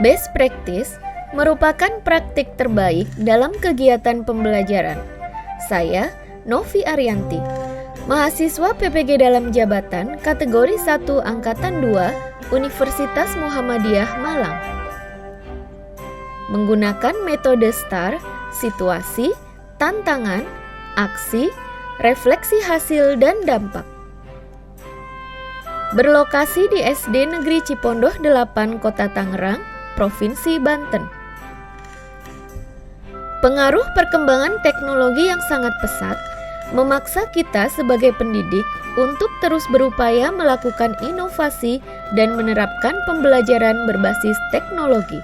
Best practice merupakan praktik terbaik dalam kegiatan pembelajaran. Saya, Novi Arianti, mahasiswa PPG dalam jabatan kategori 1 Angkatan 2 Universitas Muhammadiyah Malang. Menggunakan metode STAR, situasi, tantangan, aksi, refleksi hasil, dan dampak. Berlokasi di SD Negeri Cipondoh 8 Kota Tangerang, Provinsi Banten. Pengaruh perkembangan teknologi yang sangat pesat memaksa kita sebagai pendidik untuk terus berupaya melakukan inovasi dan menerapkan pembelajaran berbasis teknologi.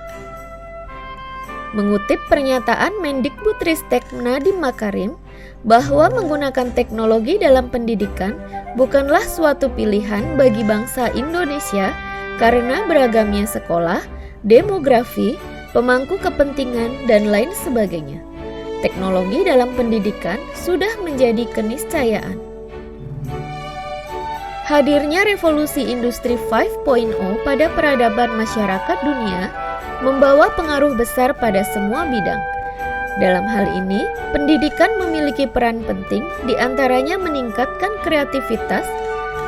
Mengutip pernyataan Mendikbudristek Nadiem Makarim bahwa menggunakan teknologi dalam pendidikan bukanlah suatu pilihan bagi bangsa Indonesia karena beragamnya sekolah, demografi, pemangku kepentingan, dan lain sebagainya. Teknologi dalam pendidikan sudah menjadi keniscayaan. Hadirnya revolusi industri 5.0 pada peradaban masyarakat dunia membawa pengaruh besar pada semua bidang. Dalam hal ini, pendidikan memiliki peran penting, diantaranya meningkatkan kreativitas,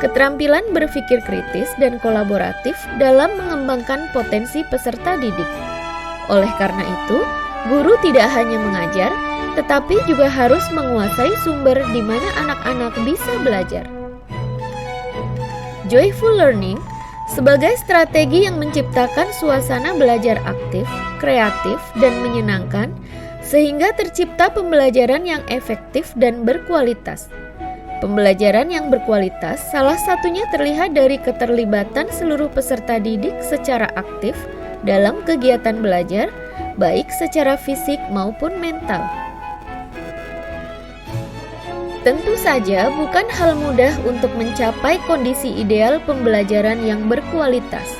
keterampilan berpikir kritis dan kolaboratif dalam mengembangkan potensi peserta didik. Oleh karena itu, guru tidak hanya mengajar, tetapi juga harus menguasai sumber di mana anak-anak bisa belajar. Joyful learning sebagai strategi yang menciptakan suasana belajar aktif, kreatif, dan menyenangkan, sehingga tercipta pembelajaran yang efektif dan berkualitas. Pembelajaran yang berkualitas salah satunya terlihat dari keterlibatan seluruh peserta didik secara aktif dalam kegiatan belajar, baik secara fisik maupun mental. Tentu saja bukan hal mudah untuk mencapai kondisi ideal pembelajaran yang berkualitas.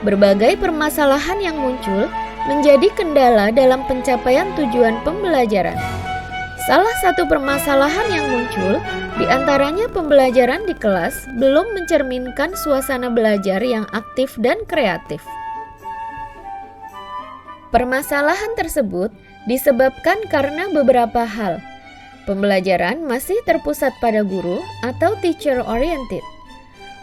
Berbagai permasalahan yang muncul menjadi kendala dalam pencapaian tujuan pembelajaran. Salah satu permasalahan yang muncul diantaranya pembelajaran di kelas belum mencerminkan suasana belajar yang aktif dan kreatif. Permasalahan tersebut disebabkan karena beberapa hal. Pembelajaran masih terpusat pada guru atau teacher oriented.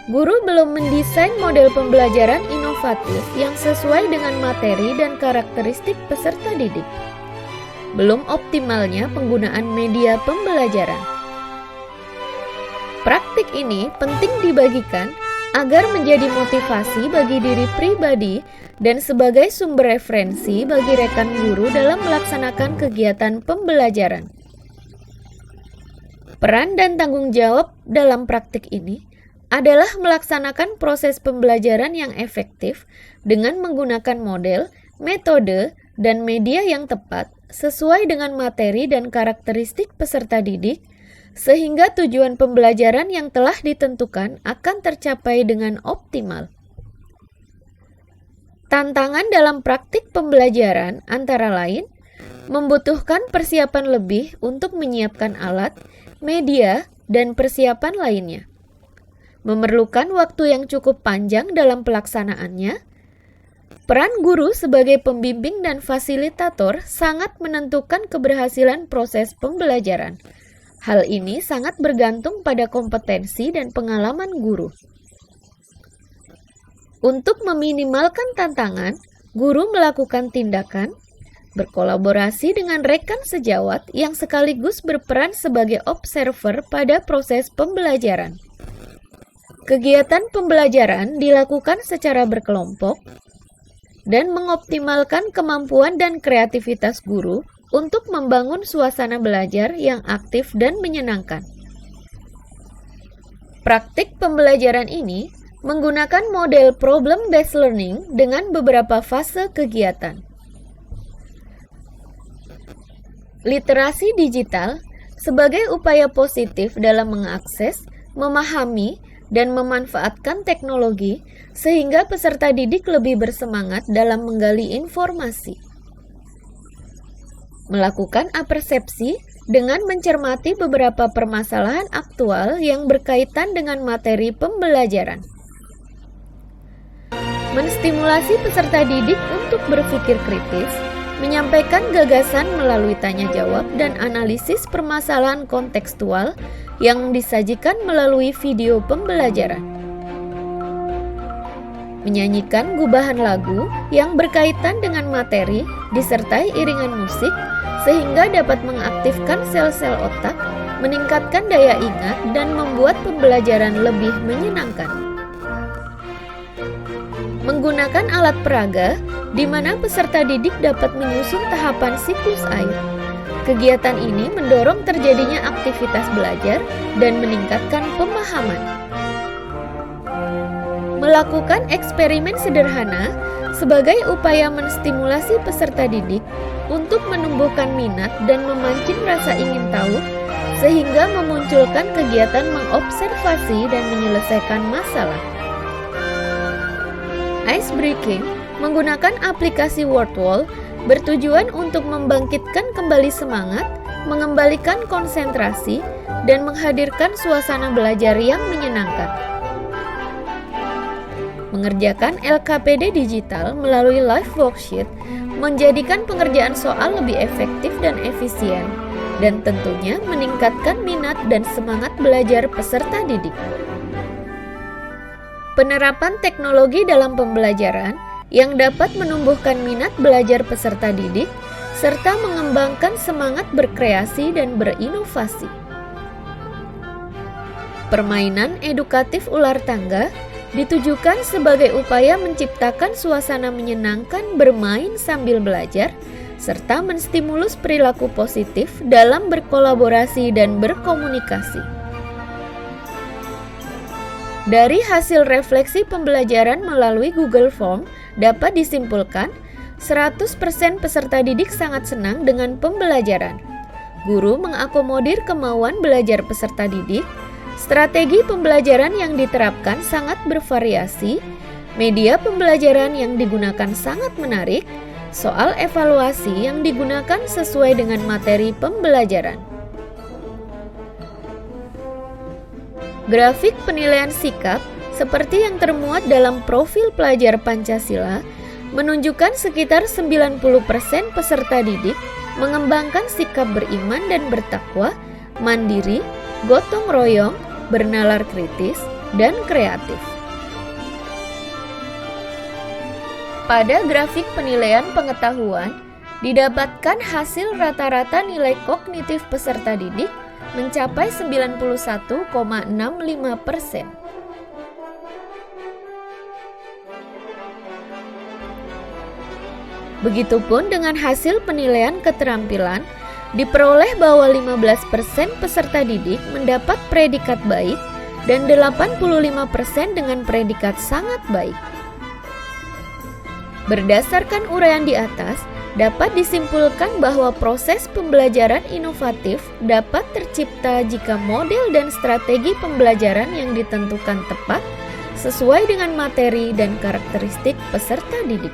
Guru belum mendesain model pembelajaran inovatif yang sesuai dengan materi dan karakteristik peserta didik. Belum optimalnya penggunaan media pembelajaran. Praktik ini penting dibagikan agar menjadi motivasi bagi diri pribadi dan sebagai sumber referensi bagi rekan guru dalam melaksanakan kegiatan pembelajaran. Peran dan tanggung jawab dalam praktik ini adalah melaksanakan proses pembelajaran yang efektif dengan menggunakan model, metode, dan media yang tepat sesuai dengan materi dan karakteristik peserta didik, sehingga tujuan pembelajaran yang telah ditentukan akan tercapai dengan optimal. Tantangan dalam praktik pembelajaran antara lain membutuhkan persiapan lebih untuk menyiapkan alat, media, dan persiapan lainnya. Memerlukan waktu yang cukup panjang dalam pelaksanaannya. Peran guru sebagai pembimbing dan fasilitator sangat menentukan keberhasilan proses pembelajaran. Hal ini sangat bergantung pada kompetensi dan pengalaman guru. Untuk meminimalkan tantangan, guru melakukan tindakan berkolaborasi dengan rekan sejawat yang sekaligus berperan sebagai observer pada proses pembelajaran. Kegiatan pembelajaran dilakukan secara berkelompok dan mengoptimalkan kemampuan dan kreativitas guru untuk membangun suasana belajar yang aktif dan menyenangkan. Praktik pembelajaran ini menggunakan model problem-based learning dengan beberapa fase kegiatan. Literasi digital sebagai upaya positif dalam mengakses, memahami, dan memanfaatkan teknologi sehingga peserta didik lebih bersemangat dalam menggali informasi. Melakukan apersepsi dengan mencermati beberapa permasalahan aktual yang berkaitan dengan materi pembelajaran. Menstimulasi peserta didik untuk untuk berpikir kritis, menyampaikan gagasan melalui tanya jawab dan analisis permasalahan kontekstual yang disajikan melalui video pembelajaran. Menyanyikan gubahan lagu yang berkaitan dengan materi disertai iringan musik sehingga dapat mengaktifkan sel-sel otak, meningkatkan daya ingat, dan membuat pembelajaran lebih menyenangkan. Menggunakan alat peraga, di mana peserta didik dapat menyusun tahapan siklus air. Kegiatan ini mendorong terjadinya aktivitas belajar dan meningkatkan pemahaman. Melakukan eksperimen sederhana sebagai upaya menstimulasi peserta didik untuk menumbuhkan minat dan memancing rasa ingin tahu, sehingga memunculkan kegiatan mengobservasi dan menyelesaikan masalah. Ice breaking menggunakan aplikasi Wordwall bertujuan untuk membangkitkan kembali semangat, mengembalikan konsentrasi, dan menghadirkan suasana belajar yang menyenangkan. Mengerjakan LKPD digital melalui live worksheet menjadikan pengerjaan soal lebih efektif dan efisien, dan tentunya meningkatkan minat dan semangat belajar peserta didik. Penerapan teknologi dalam pembelajaran yang dapat menumbuhkan minat belajar peserta didik, serta mengembangkan semangat berkreasi dan berinovasi. Permainan edukatif ular tangga ditujukan sebagai upaya menciptakan suasana menyenangkan bermain sambil belajar, serta menstimulus perilaku positif dalam berkolaborasi dan berkomunikasi. Dari hasil refleksi pembelajaran melalui Google Form dapat disimpulkan 100% peserta didik sangat senang dengan pembelajaran. Guru mengakomodir kemauan belajar peserta didik. Strategi pembelajaran yang diterapkan sangat bervariasi, media pembelajaran yang digunakan sangat menarik, soal evaluasi yang digunakan sesuai dengan materi pembelajaran. Grafik penilaian sikap seperti yang termuat dalam profil pelajar Pancasila menunjukkan sekitar 90% peserta didik mengembangkan sikap beriman dan bertakwa, mandiri, gotong royong, bernalar kritis, dan kreatif. Pada grafik penilaian pengetahuan, didapatkan hasil rata-rata nilai kognitif peserta didik mencapai 91,65%. Begitupun dengan hasil penilaian keterampilan, diperoleh bahwa 15% peserta didik mendapat predikat baik dan 85% dengan predikat sangat baik. Berdasarkan uraian di atas, dapat disimpulkan bahwa proses pembelajaran inovatif dapat tercipta jika model dan strategi pembelajaran yang ditentukan tepat sesuai dengan materi dan karakteristik peserta didik.